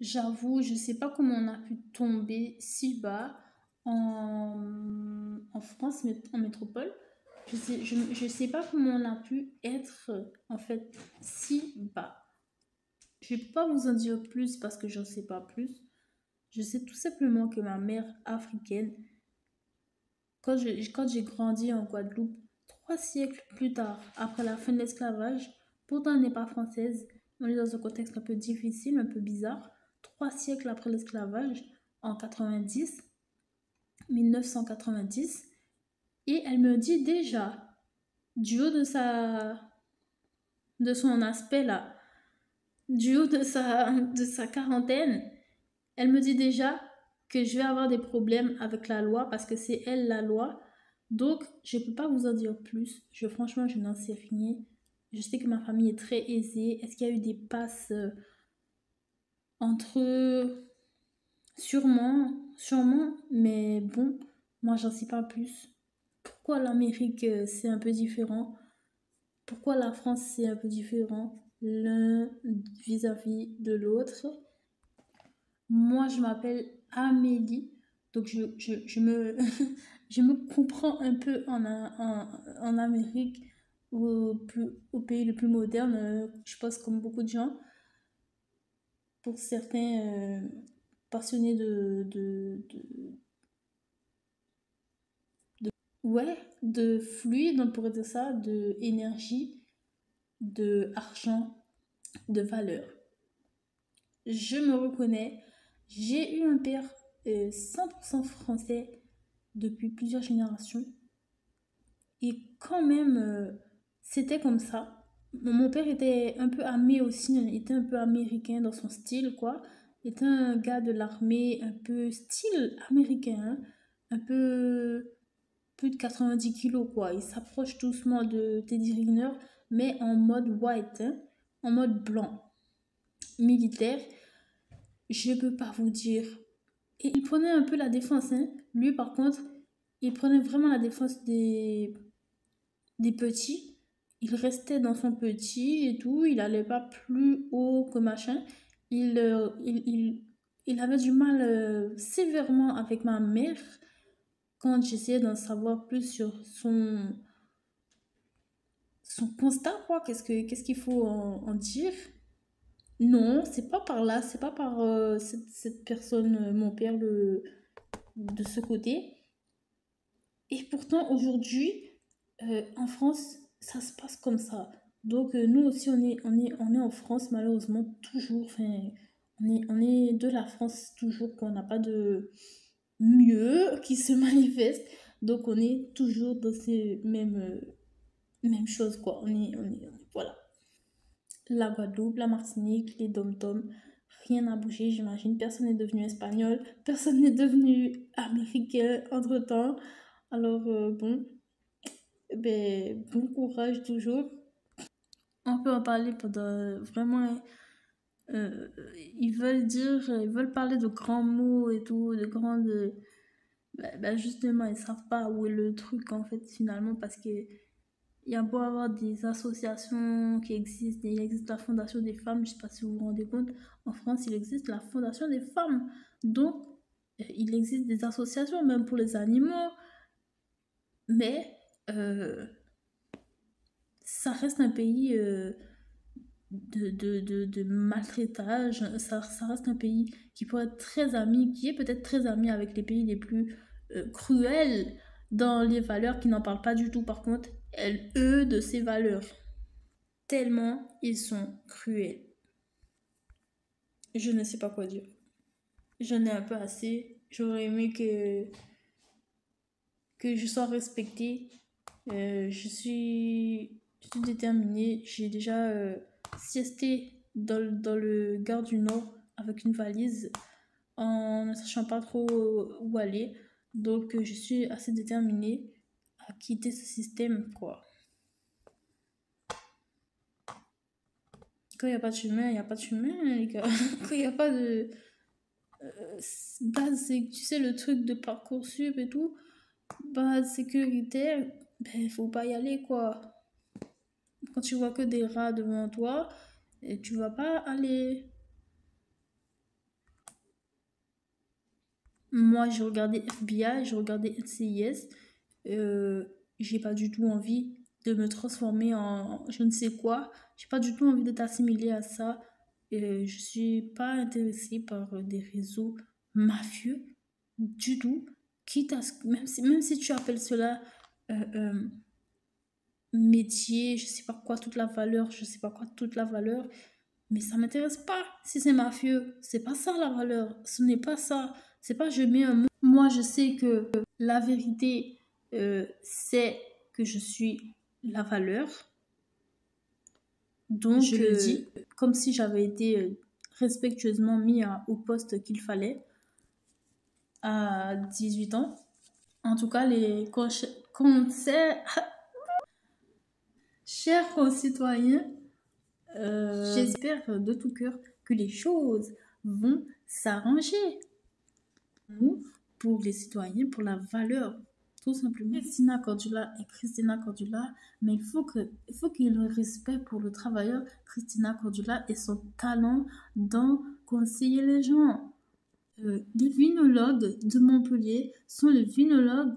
J'avoue, je sais pas comment on a pu tomber si bas en France, en métropole. Je sais pas comment on a pu être en fait si bas. Je peux pas vous en dire plus parce que j'en sais pas plus. Je sais tout simplement que ma mère africaine, quand j'ai grandi en Guadeloupe, 3 siècles plus tard, après la fin de l'esclavage, pourtant elle n'est pas française, on est dans un contexte un peu difficile, un peu bizarre. 3 siècles après l'esclavage, en 90, 1990, et elle me dit déjà, du haut de son aspect là, du haut de sa quarantaine, elle me dit déjà que je vais avoir des problèmes avec la loi parce que c'est elle la loi. Donc, je ne peux pas vous en dire plus. Franchement, je n'en sais rien. Je sais que ma famille est très aisée. Est-ce qu'il y a eu des passes entre eux? Sûrement, sûrement. Mais bon, moi, j'en sais pas plus. Pourquoi l'Amérique, c'est un peu différent? Pourquoi la France, c'est un peu différent? L'un vis-à-vis de l'autre. Moi, je m'appelle Amélie, donc je me, je me comprends un peu en Amérique, au pays le plus moderne, je pense comme beaucoup de gens. Pour certains passionnés ouais, de fluide, on pourrait dire ça, de énergie, de argent, de valeur. Je me reconnais, j'ai eu un père 100% français depuis plusieurs générations. Et quand même, c'était comme ça. Mon père était un peu armé aussi, il était un peu américain dans son style, quoi. Il était un gars de l'armée, un peu style américain, hein. Un peu plus de 90 kilos, quoi. Il s'approche doucement de Teddy Riner, mais en mode white, hein, en mode blanc, militaire. Je peux pas vous dire. Et il prenait un peu la défense, hein. Lui, par contre, il prenait vraiment la défense des petits. Il restait dans son petit et tout. Il allait pas plus haut que machin. Il avait du mal sévèrement avec ma mère quand j'essayais d'en savoir plus sur son constat, quoi. Qu'est-ce qu'il faut en dire? Non, c'est pas par là, c'est pas par cette personne, mon père, de ce côté. Et pourtant, aujourd'hui, en France, ça se passe comme ça. Donc, nous aussi, on est en France, malheureusement, toujours. Enfin, on est de la France toujours, qu'on n'a pas de mieux qui se manifeste. Donc, on est toujours dans ces mêmes choses, quoi. Voilà. La Guadeloupe, la Martinique, les dom-toms, rien n'a bougé, j'imagine. Personne n'est devenu espagnol, personne n'est devenu américain entre-temps. Alors, bon, ben, bon courage toujours. On peut en parler pendant vraiment. euh, ils veulent parler de grands mots et tout, de grandes. Ben, justement, ils savent pas où est le truc en fait finalement parce que il y a beau avoir des associations qui existent, il existe la Fondation des femmes, je sais pas si vous vous rendez compte, en France il existe la Fondation des femmes. Donc, il existe des associations même pour les animaux, mais euh, ça reste un pays de maltraitage, ça reste un pays qui pourrait être très ami, qui est peut-être très ami avec les pays les plus cruels dans les valeurs, qui n'en parlent pas du tout par contre, eux, de ces valeurs. Tellement ils sont cruels. Je ne sais pas quoi dire. J'en ai un peu assez. J'aurais aimé que je sois respectée. Je suis déterminée. J'ai déjà siesté dans le Gare du Nord avec une valise en ne sachant pas trop où aller. Donc, je suis assez déterminée à quitter ce système, quoi. Quand il n'y a pas de chemin, il n'y a pas de chemin, les gars. Quand il n'y a pas de base, tu sais, le truc de Parcoursup et tout, base sécuritaire, ben, faut pas y aller, quoi. Quand tu vois que des rats devant toi, tu vas pas aller. Moi, j'ai regardé FBI, j'ai regardé NCIS. J'ai pas du tout envie de me transformer en je ne sais quoi. J'ai pas du tout envie d'être assimilée à ça. Je suis pas intéressée par des réseaux mafieux du tout. Quitte à même si tu appelles cela euh, euh, métier, je sais pas quoi, toute la valeur, je sais pas quoi, toute la valeur, mais ça m'intéresse pas. Si c'est mafieux, c'est pas ça la valeur. Ce n'est pas ça. C'est pas je mets un mot. Moi, je sais que la vérité, c'est que je suis la valeur. Donc, je le dis comme si j'avais été respectueusement mis au poste qu'il fallait à 18 ans. En tout cas, chers concitoyens, j'espère de tout cœur que les choses vont s'arranger. Nous, pour les citoyens, pour la valeur, tout simplement. Christina Cordula est Christina Cordula, mais il faut qu'il y ait le respect pour le travailleur Christina Cordula et son talent dans conseiller les gens. Les vinologues de Montpellier sont les vinologues